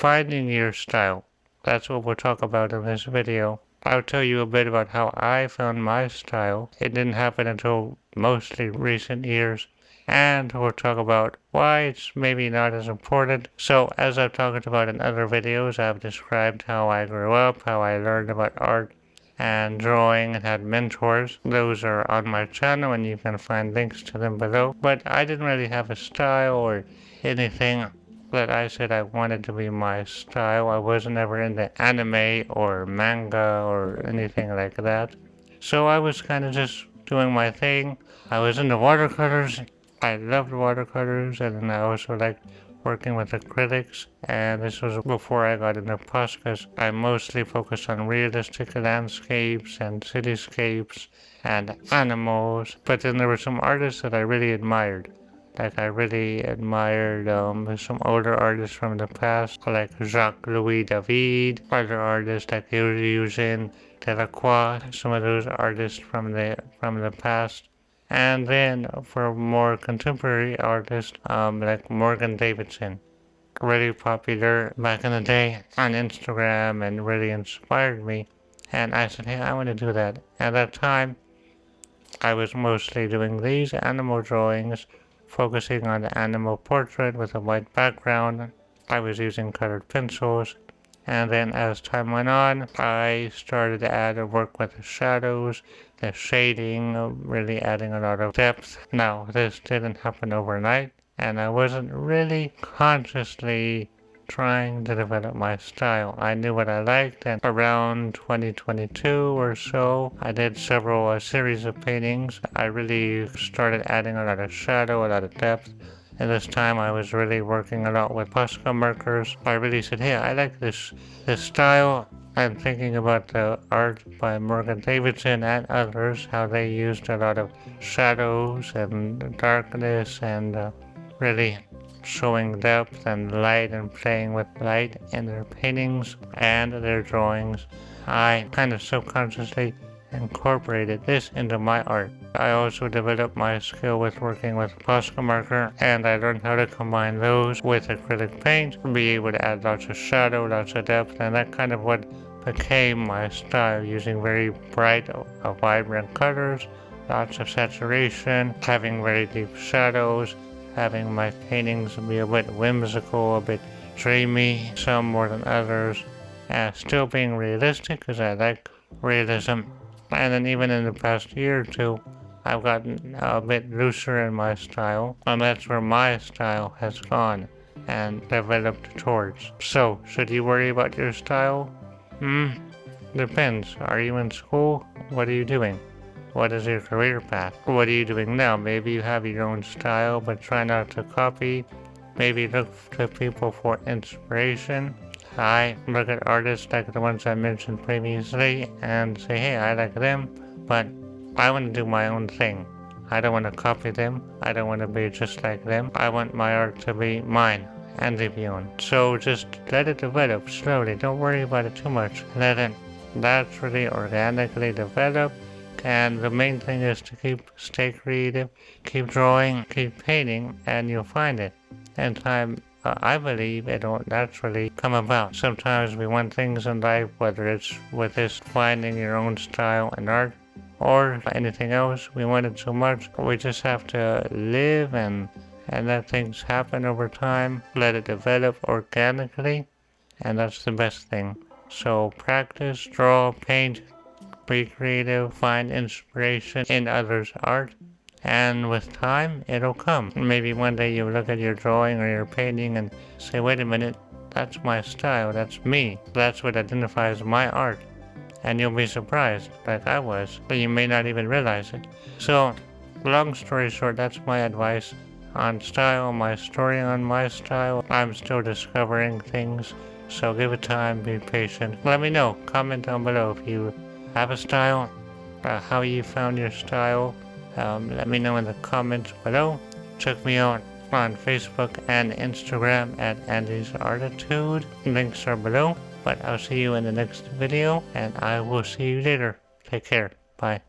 finding your style. That's what we'll talk about in this video. I'll tell you a bit about how I found my style. It didn't happen until mostly recent years. And we'll talk about why it's maybe not as important. So, as I've talked about in other videos, I've described how I grew up, how I learned about art and drawing and had mentors. Those are on my channel and you can find links to them below. But I didn't really have a style or anything that I said I wanted to be my style. I wasn't ever into anime or manga or anything like that. So I was kind of just doing my thing. I was into watercolors. I loved watercolors, and then I also liked working with acrylics, and this was before I got into Posca. I mostly focused on realistic landscapes and cityscapes and animals, but then there were some artists that I really admired. Like I really admired some older artists from the past, like Jacques-Louis David, other artists like Eugene Delacroix, some of those artists from the past. And then for more contemporary artists, like Morgan Davidson, really popular back in the day on Instagram and really inspired me. And I said, hey, I want to do that. At that time, I was mostly doing these animal drawings, focusing on the animal portrait with a white background. I was using colored pencils. And then as time went on, I started to add and work with the shadows, the shading, really adding a lot of depth. Now, this didn't happen overnight, and I wasn't really consciously trying to develop my style. I knew what I liked, and around 2022 or so, I did several series of paintings. I really started adding a lot of shadow, a lot of depth. And this time I was really working a lot with Posca markers. I really said, hey, I like this style. I'm thinking about the art by Morgan Davidson and others, how they used a lot of shadows and darkness and really showing depth and light and playing with light in their paintings and their drawings. I kind of subconsciously incorporated this into my art. I also developed my skill with working with Posca marker, and I learned how to combine those with acrylic paint, be able to add lots of shadow, lots of depth, and that kind of what became my style, using very bright, vibrant colors, lots of saturation, having very deep shadows, having my paintings be a bit whimsical, a bit dreamy, some more than others, and still being realistic because I like realism. And then even in the past year or two, I've gotten a bit looser in my style, and that's where my style has gone and developed towards. So, should you worry about your style? Depends. Are you in school? What are you doing? What is your career path? What are you doing now? Maybe you have your own style, but try not to copy. Maybe look to people for inspiration. I look at artists like the ones I mentioned previously and say, hey, I like them, but I want to do my own thing. I don't want to copy them. I don't want to be just like them. I want my art to be mine and leave you on. So just let it develop slowly. Don't worry about it too much. Let it naturally, organically develop. And the main thing is to stay creative, keep drawing, keep painting, and you'll find it. In time, I believe it'll naturally come about. Sometimes we want things in life, whether it's with this finding your own style in art or anything else, we want it so much. We just have to live and let things happen over time, let it develop organically, and that's the best thing. So practice, draw, paint, be creative, find inspiration in others' art, and with time, it'll come. Maybe one day you look at your drawing or your painting and say, wait a minute, that's my style, that's me. That's what identifies my art. And you'll be surprised, like I was, but you may not even realize it. So, long story short, that's my advice on style, my story on my style. I'm still discovering things, so give it time, be patient. Let me know, comment down below if you have a style, how you found your style. Let me know in the comments below. Check me out on Facebook and Instagram at Andy's Artitude. Links are below, but I'll see you in the next video, and I will see you later. Take care. Bye.